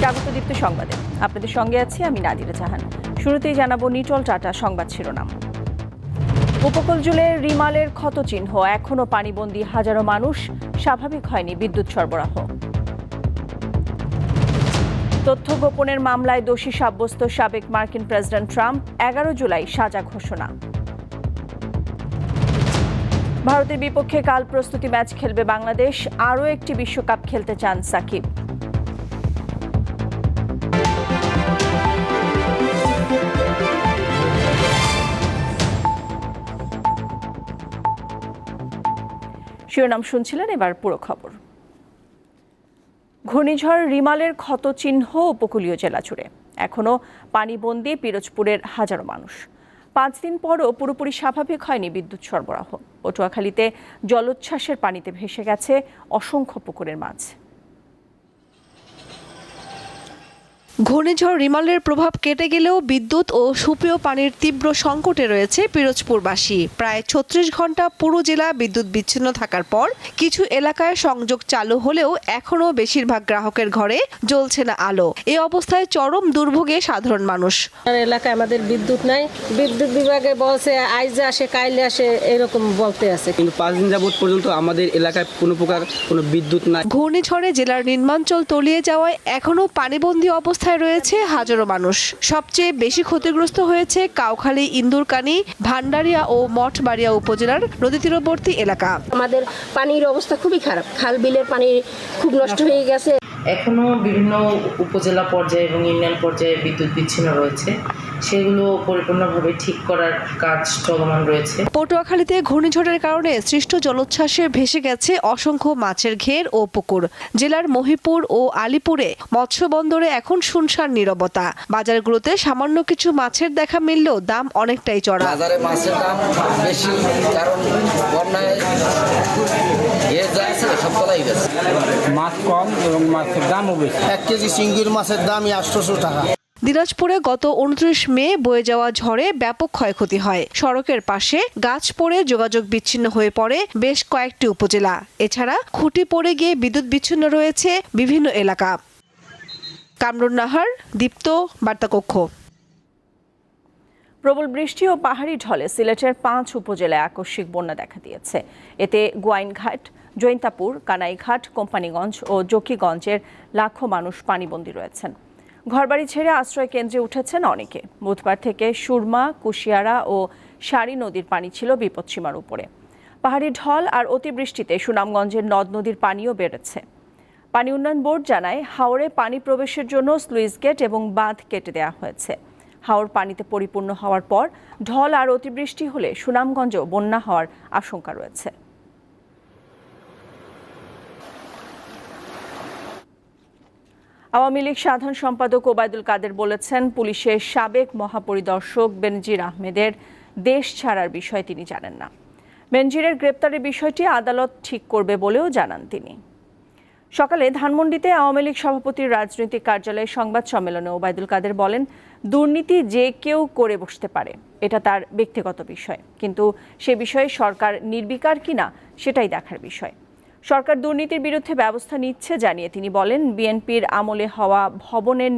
স্বাগত দীপ্ত সংবাদে আপনাদের সঙ্গে আছি আমি নাদিরা জাহান। শুরুতেই জানাবো নিটল টাটা সংবাদ শিরোনাম। উপকূল জুড়ে রিমালের ক্ষতচিহ্ন, এখনো পানিবন্দী হাজারো মানুষ, স্বাভাবিক হয়নি বিদ্যুৎ সরবরাহ। তথ্য গোপনের মামলায় দোষী সাব্যস্ত সাবেক মার্কিন প্রেসিডেন্ট ট্রাম্প, 11 জুলাই সাজা ঘোষণা। ভারতের বিপক্ষে কাল প্রস্তুতি ম্যাচ খেলবে বাংলাদেশ, আরও একটি বিশ্বকাপ খেলতে চান সাকিব। শিরোনাম শুনছিলেন, এবার পুরো খবর। ঘূর্ণিঝড় রিমালের ক্ষতচিহ্ন উপকূলীয় জেলা জুড়ে, এখনো পানিবন্দী পিরোজপুরের হাজারো মানুষ। 5 দিন পরও পুরোপুরি স্বাভাবিক হয়নি বিদ্যুৎ সরবরাহ। পটুয়াখালীতে জলোচ্ছ্বাসের পানিতে ভেসে গেছে অসংখ্য পুকুরের মাছ। ঘূর্ণিঝড় রিমালের প্রভাব কেটে গেলেও বিদ্যুৎ ও সুপেয় পানির তীব্র সংকটে রয়েছে পিরোজপুরবাসী। প্রায় 36 ঘন্টা পুরো জেলা বিদ্যুৎ বিচ্ছিন্ন থাকার পর কিছু এলাকায় সংযোগ চালু হলেও এখনও বেশিরভাগ গ্রাহকের ঘরে জ্বলছে না আলো। এই অবস্থায় চরম দুর্ভোগে সাধারণ মানুষ। এলাকায় আমাদের বিদ্যুৎ নাই, বিদ্যুৎ বিভাগে বলছে আইজে আসে কাইলে আসে এরকম বলতে আছে, কিন্তু 5 দিন যাবত পর্যন্ত আমাদের এলাকায় কোনো প্রকার কোনো বিদ্যুৎ নাই। ঘূর্ণিঝড়ে জেলার নিম্নাঞ্চল তলিয়ে যাওয়ায় এখনও পানিবন্দী অবস্থায় রয়েছে হাজারো মানুষ। সবচেয়ে বেশি ক্ষতিগ্রস্ত হয়েছে কাউখালী, ইন্দুরকানী, ভান্ডারিয়া ও মঠবাড়িয়া উপজেলার নদী তীরবর্তী এলাকা। আমাদের পানির অবস্থা খুবই খারাপ, খাল বিলের পানি খুব নষ্ট হয়ে গেছে। এখনো বিভিন্ন উপজেলা পর্যায়ে এবং ইউনিয়ন পর্যায়ে বিদ্যুৎ বিচ্ছিন্ন রয়েছে, সেগুলো পরিপূর্ণভাবে ঠিক করার কাজ চলমান রয়েছে। পটুয়াখালীতে ঘূর্ণিঝড়ের কারণে সৃষ্ট জলোচ্ছ্বাসে ভেসে গেছে অসংখ্য মাছের ঘের ও পুকুর। জেলার মহিপুর ও আলীপুরে মৎস্য বন্দরে এখন শুনশান নীরবতা। বাজারগুলোতে সামান্য কিছু মাছের দেখা মিললেও দাম অনেকটাই চড়া। বাজারে মাছের দাম বেশি, কারণ বন্যায় সব তলাই গেছে। মাছ কম এবং মাছের দামও বেশি। 1 কেজি চিংড়ির মাছের দামই 800 টাকা। দিনাজপুরে গত 29 মে বয়ে যাওয়া ঝড়ে ব্যাপক ক্ষয়ক্ষতি হয়। সড়কের পাশে গাছ পড়ে যোগাযোগ বিচ্ছিন্ন হয়ে পড়ে বেশ কয়েকটি উপজেলা। এছাড়া খুঁটি পড়ে গিয়ে বিদ্যুৎ বিচ্ছিন্ন রয়েছে বিভিন্ন এলাকা। কামরুন নাহার, দীপ্ত, বার্তাকক্ষ। প্রবল বৃষ্টি ও পাহাড়ি ঢলে সিলেটের 5 উপজেলায় আকস্মিক বন্যা দেখা দিয়েছে। এতে গোয়াইনঘাট, জৈন্তাপুর, কানাইঘাট, কোম্পানিগঞ্জ ও জকিগঞ্জের লাখো মানুষ পানিবন্দী রয়েছেন। ঘরবাড়ি ছেড়ে আশ্রয় কেন্দ্রে উঠেছেন অনেকে। বুধবার থেকে সুরমা, কুশিয়ারা ও সারি নদীর পানি ছিল বিপদসীমার উপরে। পাহাড়ি ঢল আর অতিবৃষ্টিতে সুনামগঞ্জের নদ নদীর পানিও বেড়েছে। পানি উন্নয়ন বোর্ড জানায়, হাওরে পানি প্রবেশের জন্য স্লুইস গেট এবং বাঁধ কেটে দেওয়া হয়েছে। হাওর পানিতে পরিপূর্ণ হওয়ার পর ঢল আর অতিবৃষ্টি হলে সুনামগঞ্জেও বন্যা হওয়ার আশঙ্কা রয়েছে। আওয়ামী লীগ সাধারণ সম্পাদক ওবায়দুল কাদের বলেছেন, পুলিশের সাবেক মহাপরিদর্শক বেনজির আহমেদের দেশ ছাড়ার বিষয় তিনি জানেন না। বেনজিরের গ্রেপ্তারের বিষয়টি আদালত ঠিক করবে বলেও জানান তিনি। সকালে ধানমন্ডিতে আওয়ামী লীগ সভাপতির রাজনৈতিক কার্যালয়ে সংবাদ সম্মেলনে ওবায়দুল কাদের বলেন, দুর্নীতি যে কেউ করে বসতে পারে, এটা তার ব্যক্তিগত বিষয়, কিন্তু সে বিষয়ে সরকার নির্বিকার কিনা সেটাই দেখার বিষয়। সরকার দুর্নীতির বিরুদ্ধে ব্যবস্থা নিচ্ছে জানিয়ে তিনি বলেন, বিএনপির আমলে হাওয়া ভবনের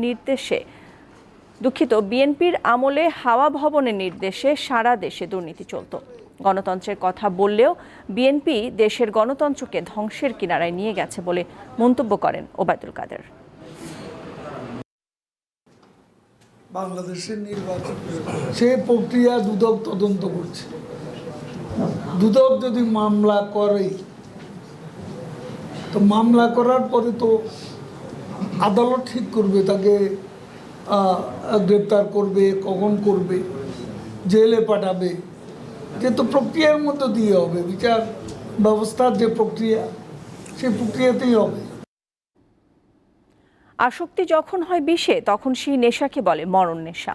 নির্দেশে সারা দেশে দুর্নীতি চলত। গণতন্ত্রের কথা বললেও বিএনপি দেশের গণতন্ত্রকে ধ্বংসের কিনারায় নিয়ে গেছে বলে মন্তব্য করেন ওবায়দুল কাদের। বাংলাদেশের নির্বাচন সেই প্রক্রিয়া দুদক তদন্ত করছে। দুদক যদি মামলা করে, তো মামলা করার পরে তো আদালত ঠিক করবে তাকে গ্রেপ্তার করবে, কখন করবে, জেলে পাঠাবে, যেহেতু প্রক্রিয়ার মধ্যে দিয়ে হবে। বিচার ব্যবস্থার যে প্রক্রিয়া, সেই প্রক্রিয়াতেই হবে। আসক্তি যখন হয় বিষে, তখন সেই নেশাকে বলে মরণ নেশা।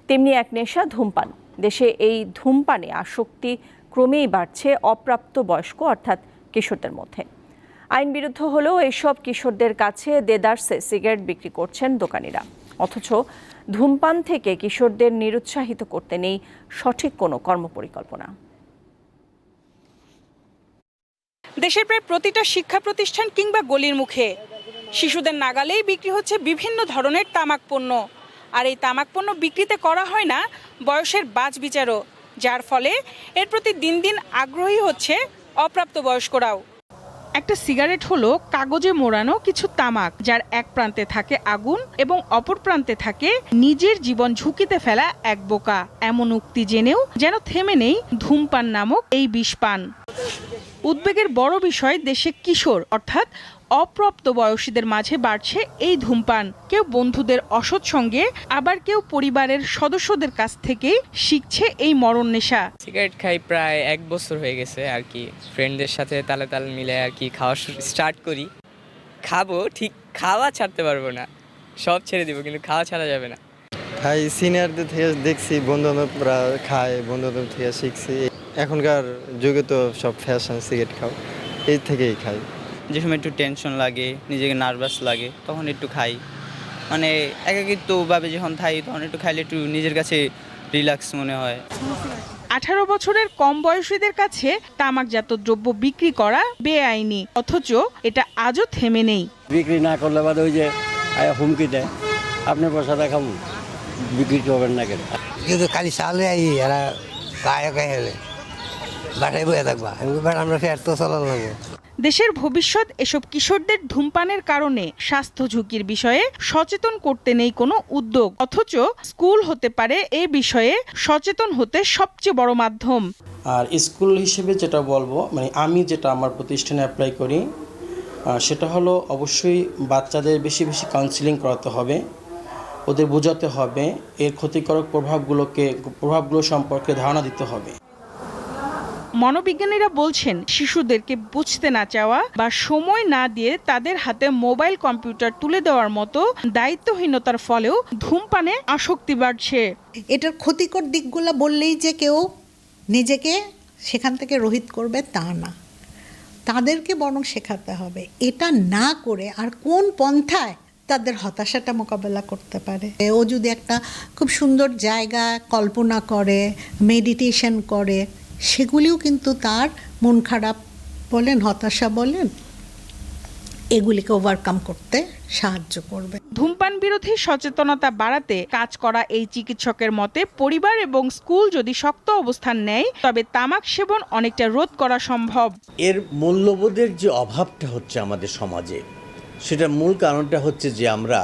তেমনি এক নেশা ধূমপান। দেশে এই ধূমপানে আসক্তি ক্রমেই বাড়ছে অপ্রাপ্ত বয়স্ক অর্থাৎ কিশোরদের মধ্যে। আইন বিরুদ্ধ হলেও এসব কিশোরদের কাছে দেদারসে সিগারেট বিক্রি করছেন দোকানিরা। অথচ ধূমপান থেকে কিশোরদের নিরুৎসাহিত করতে নেই সঠিক কোনো কর্মপরিকল্পনা। দেশের প্রায় প্রতিটা শিক্ষা প্রতিষ্ঠান কিংবা গলির মুখে শিশুদের নাগালেই বিক্রি হচ্ছে বিভিন্ন ধরনের তামাক পণ্য, আর এই তামাক পণ্য বিক্রিতে করা হয় না বয়সের বাছবিচারও, যার ফলে এর প্রতি দিন দিন আগ্রহী হচ্ছে অপ্রাপ্তবয়স্করাও। একটা সিগারেট হলো কাগজে মোড়ানো কিছু তামাক, যার এক প্রান্তে থাকে আগুন এবং অপর প্রান্তে থাকে নিজের জীবন ঝুঁকিতে ফেলা এক বোকা। এমন উক্তি জেনেও যেন থেমে নেই ধূমপান নামক এই বিষপান। উদ্বেগের বড় বিষয়, দেশে কিশোর অর্থাৎ অপ্রাপ্ত বয়সীদের মাঝে বাড়ছে এই ধূমপান। কেউ বন্ধুদের অসৎ সঙ্গে, আবার কেউ পরিবারের সদস্যদের কাছ থেকেই শিখছে এই মরণ নেশা। সিগারেট খাই প্রায় 1 বছর হয়ে গেছে আর কি। ফ্রেন্ডদের সাথে তালে তাল মিলে আর কি খাওয়া স্টার্ট করি। খাবো, ঠিক খাওয়া ছাড়তে পারবো না, সব ছেড়ে দিব, কিন্তু খাওয়া ছাড়া যাবে না। খাই সিনিয়রদের থেকে দেখছি, বন্ধু-বান্ধবরা খায়, বন্ধু-বান্ধব থেকে শিখছি। এখনকার যুগে তো সব ফ্যাশন, সিগারেট খাও, এই থেকেই খাই। যে সময় একটু টেনশন লাগে, নিজেকে নার্ভাস লাগে, তখন একটু খাই। মানে একাকিত্বভাবে যখন খাই তখন একটু খাইলে একটু নিজের কাছে রিল্যাক্স মনে হয়। 18 বছরের কম বয়সীদের কাছে তামাকজাত দ্রব্য বিক্রি করা বেআইনি, অথচ এটা আজও থেমে নেই। বিক্রি না করলে বাদে ওই যে হুমকি দেয়, আপনি পয়সা দেখাম বিক্রি করবেন না কেন। কিন্তু খালি সালে আই এরা গায়ে গায়ে হেলে বাসায় বয়ে থাকবা, আমরা ফের তো চলাল লাগবো। দেশের ভবিষ্যৎ এসব কিশোরদের ধূমপানের কারণে স্বাস্থ্য ঝুঁকির বিষয়ে সচেতন করতে নেই কোনো উদ্যোগ, অথচ স্কুল হতে পারে এ বিষয়ে সচেতন হতে সবচেয়ে বড় মাধ্যম। আর স্কুল হিসেবে যেটা বলবো, মানে আমি যেটা আমার প্রতিষ্ঠানে অ্যাপ্লাই করি, সেটা হলো অবশ্যই বাচ্চাদের বেশি বেশি কাউন্সিলিং করাতে হবে, ওদের বোঝাতে হবে, এর ক্ষতিকারক প্রভাবগুলো সম্পর্কে ধারণা দিতে হবে। মনোবিজ্ঞানীরা বলছেন, শিশুদেরকে বুঝতে না চাওয়া বা সময় না দিয়ে তাদের হাতে মোবাইল কম্পিউটার তুলে দেওয়ার মতো দায়িত্বহীনতার ফলেও ধূমপানে আসক্তি বাড়ছে। এটার ক্ষতিকর দিকগুলো বললেই যে কেউ নিজেকে সেখান থেকে রহিত করবে তা না, তাদেরকে বরং শেখাতে হবে এটা না করে আর কোন পন্থায় তাদের হতাশাটা মোকাবেলা করতে পারে। ও যদি একটা খুব সুন্দর জায়গা কল্পনা করে, মেডিটেশন করে, সেগুলিও কিন্তু তার মন খারাপ বলেন, হতাশা বলেন, এগুলিকে ওভারকাম করতে সাহায্য করবে। ধূমপান বিরোধী সচেতনতা বাড়াতে কাজ করা এই চিকিৎসকের মতে, পরিবার এবং স্কুল যদি শক্ত অবস্থান নেয়, তবে তামাক সেবন অনেকটা রোধ করা সম্ভব। এর মূল্যবোধের যে অভাবটা হচ্ছে আমাদের সমাজে, সেটার মূল কারণটা হচ্ছে যে আমরা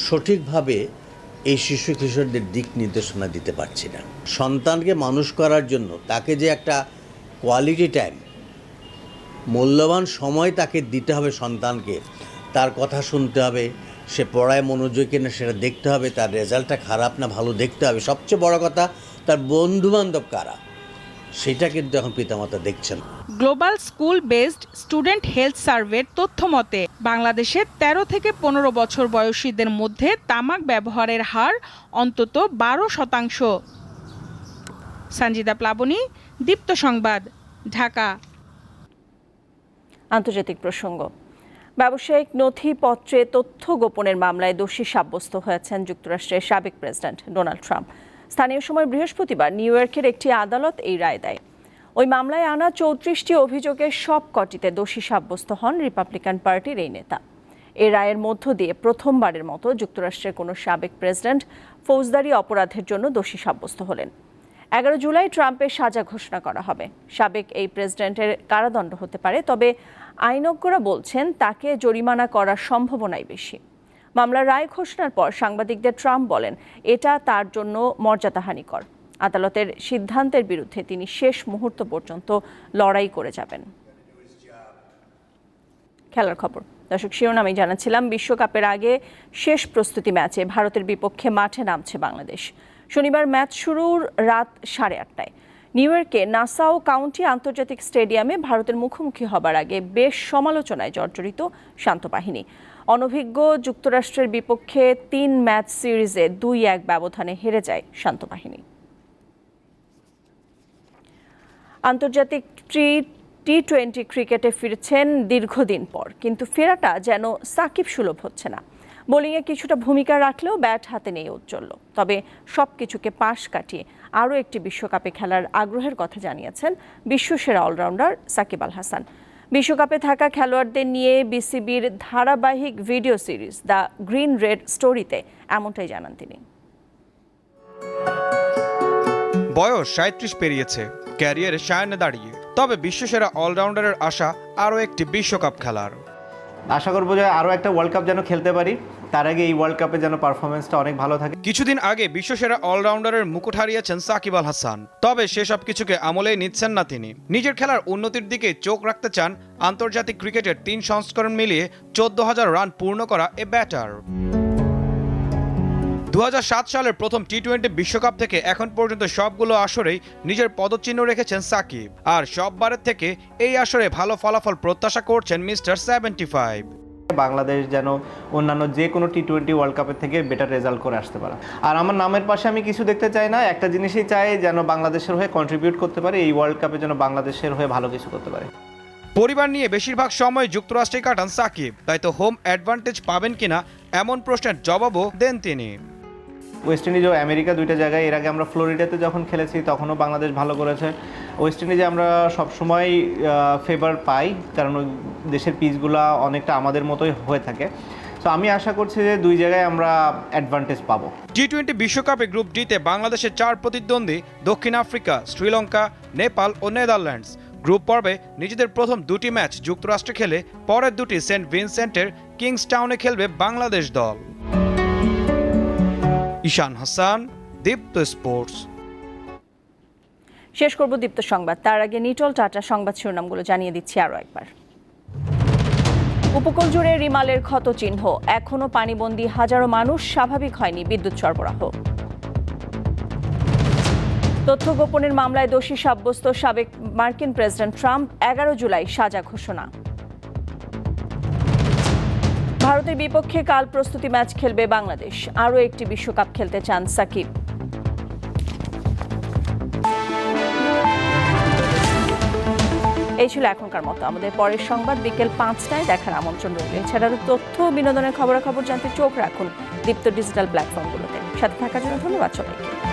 সঠিকভাবে এই শিশু কিশোরদের দিক নির্দেশনা দিতে পারছি না। সন্তানকে মানুষ করার জন্য তাকে যে একটা কোয়ালিটি টাইম, মূল্যবান সময় তাকে দিতে হবে সন্তানকে, তার কথা শুনতে হবে, সে পড়ায় মনোযোগী কিনা সেটা দেখতে হবে, তার রেজাল্টটা খারাপ না ভালো দেখতে হবে, সবচেয়ে বড় কথা তার বন্ধুবান্ধব কারা, সেটা কিন্তু এখন পিতামাতা দেখছেন। Global school based student health সার্ভের তথ্য মতে, বাংলাদেশে 13 থেকে 15 বছর বয়সীদের মধ্যে তামাক ব্যবহারের হার অন্তত 12%। সঞ্জিদা প্লাবনী, দীপ্ত সংবাদ, ঢাকা। আন্তর্জাতিক প্রসঙ্গ। ব্যবসায়িক নথিপত্রে তথ্য গোপনের মামলায় দোষী সাব্যস্ত হয়েছেন যুক্তরাষ্ট্রের সাবেক প্রেসিডেন্ট ডোনাল্ড ট্রাম্প। স্থানীয় সময় বৃহস্পতিবার নিউ ইয়র্কের একটি আদালত এই রায় দেয়। ওই মামলায় আনা 34টি অভিযোগের সবকটিতে দোষী সাব্যস্ত হন রিপাবলিকান পার্টির এই নেতা। এই রায়ের মধ্য দিয়ে প্রথমবারের মতো যুক্তরাষ্ট্রের কোনো সাবেক প্রেসিডেন্ট ফৌজদারি অপরাধের জন্য দোষী সাব্যস্ত হলেন। 11 জুলাই ট্রাম্পের সাজা ঘোষণা করা হবে। সাবেক এই প্রেসিডেন্টের কারাদণ্ড হতে পারে, তবে আইনজ্ঞরা বলছেন তাকে জরিমানা করার সম্ভাবনাই বেশি। মামলার রায় ঘোষণার পর সাংবাদিকদের ট্রাম্প বলেন, এটা তার জন্য মর্যাদাহানিকর। আদালতের সিদ্ধান্তের বিরুদ্ধে তিনি শেষ মুহূর্ত পর্যন্ত লড়াই করে যাবেন। খেলার খবর। দর্শক, শিরোনামে জানাচ্ছিলাম, বিশ্বকাপের আগে শেষ প্রস্তুতি ম্যাচে ভারতের বিপক্ষে মাঠে নামছে বাংলাদেশ। শনিবার ম্যাচ শুরুর রাত 8:30টায় নিউ ইয়র্কে নাসাউ কাউন্টি আন্তর্জাতিক স্টেডিয়ামে ভারতের মুখোমুখি হবার আগে বেশ সমালোচনায় জর্জরিত শান্ত বাহিনী। অনভিজ্ঞ যুক্তরাষ্ট্রের বিপক্ষে 3 ম্যাচ সিরিজে 2-1 ব্যবধানে হেরে যায় শান্ত বাহিনী। আন্তর্জাতিক টি-20 ক্রিকেটে ফিরছেন দীর্ঘদিন পর, কিন্তু ফেরাটা যেন সাকিব সুলভ হচ্ছে না। বোলিংয়ে কিছুটা ভূমিকা রাখলেও ব্যাট হাতে নেই ঔজ্জ্বল্য। তবে সবকিছুকে পাশ কাটিয়ে আরও একটি বিশ্বকাপে খেলার আগ্রহের কথা জানিয়েছেন বিশ্বসেরা অলরাউন্ডার সাকিব আল হাসান। বিশ্বকাপে থাকা খেলোয়াড়দের নিয়ে বিসিবির ধারাবাহিক video series the green red স্টোরিতে এমনটাই জানান তিনি। বয়স ৩৭ পেরিয়েছে, ক্যারিয়ারে সায়নে দাঁড়িয়ে, তবে বিশ্বসেরা অলরাউন্ডারের আশা আরও একটি বিশ্বকাপ খেলার। আশা করবো যে আরও একটা ওয়ার্ল্ড কাপ যেন খেলতে পারি, তার আগে এই ওয়ার্ল্ড কাপে যেন পারফরমেন্সটা অনেক ভালো থাকে। কিছুদিন আগে বিশ্বসেরা অলরাউন্ডারের মুকুট হারিয়েছেন সাকিব আল হাসান, তবে সেসব কিছুকে আমলেই নিচ্ছেন না তিনি। নিজের খেলার উন্নতির দিকে চোখ রাখতে চান আন্তর্জাতিক ক্রিকেটের ৩ সংস্করণ মিলিয়ে ১৪,০০০ রান পূর্ণ করা এ ব্যাটার। ২০০৭ সালের প্রথম টি-20 বিশ্বকাপ থেকে এখন পর্যন্ত সবগুলো আসরেই নিজের পদচিহ্ন রেখেছেন সাকিব, আর সববারের থেকে এই আসরে ভালো ফলাফল প্রত্যাশা করছেন মিস্টার 75। বাংলাদেশ যেন অন্যান্য যে কোনো টি-20 ওয়ার্ল্ড কাপের থেকে বেটার রেজাল্ট করে আসতে পারে। আর আমার নামের পাশে আমি কিছু দেখতে চাই না, একটা জিনিসই চাই যেন বাংলাদেশের হয়ে কন্ট্রিবিউট করতে পারে, এই ওয়ার্ল্ড কাপে যেন বাংলাদেশের হয়ে ভালো কিছু করতে পারে। পরিবার নিয়ে বেশিরভাগ সময় যুক্তরাষ্ট্রে কাটান সাকিব, তাই তো হোম অ্যাডভান্টেজ পাবেন কিনা এমন প্রশ্নের জবাবও দেন তিনি। ওয়েস্ট ইন্ডিজ ও আমেরিকা দুইটা জায়গায়, এর আগে আমরা ফ্লোরিডাতে যখন খেলেছি তখনও বাংলাদেশ ভালো করেছে। ওয়েস্ট ইন্ডিজে আমরা সবসময় ফেভার পাই, কারণ ওই দেশের পিচগুলো অনেকটা আমাদের মতোই হয়ে থাকে। তো আমি আশা করছি যে দুই জায়গায় আমরা অ্যাডভান্টেজ পাবো। টি-20 বিশ্বকাপে গ্রুপ ডিতে বাংলাদেশের 4 প্রতিদ্বন্দ্বী দক্ষিণ আফ্রিকা, শ্রীলঙ্কা, নেপাল ও নেদারল্যান্ডস। গ্রুপ পর্বে নিজেদের প্রথম 2টি ম্যাচ যুক্তরাষ্ট্রে খেলে পরের 2টি সেন্ট ভিনসেন্টের কিংসটাউনে খেলবে বাংলাদেশ দল। ঈশান হাসান, দীপ্ত স্পোর্টস। শেষ করব দীপ্ত সংবাদ, তার আগে নিটল টাটা সংবাদ শিরোনামগুলো জানিয়ে দিচ্ছি আরও একবার। উপকূল জুড়ে রিমালের ক্ষত চিহ্ন, এখনো পানিবন্দী হাজারো মানুষ, স্বাভাবিক হয়নি বিদ্যুৎ সরবরাহ। তথ্য গোপনের মামলায় দোষী সাব্যস্ত সাবেক মার্কিন প্রেসিডেন্ট ট্রাম্প, 11 জুলাই সাজা ঘোষণা। ভারতের বিপক্ষে কাল প্রস্তুতি ম্যাচ খেলবে বাংলাদেশ, আরও একটি বিশ্বকাপ খেলতে চান সাকিব। এই ছিল এখনকার মতো, আমাদের পরের সংবাদ বিকেল 5টায় দেখার আমন্ত্রণ রইল। এছাড়াও তথ্য বিনোদনের খবরাখবর জানতে চোখ রাখুন দীপ্ত ডিজিটাল প্ল্যাটফর্মগুলোতে। সাথে থাকার জন্য ধন্যবাদ সবাইকে।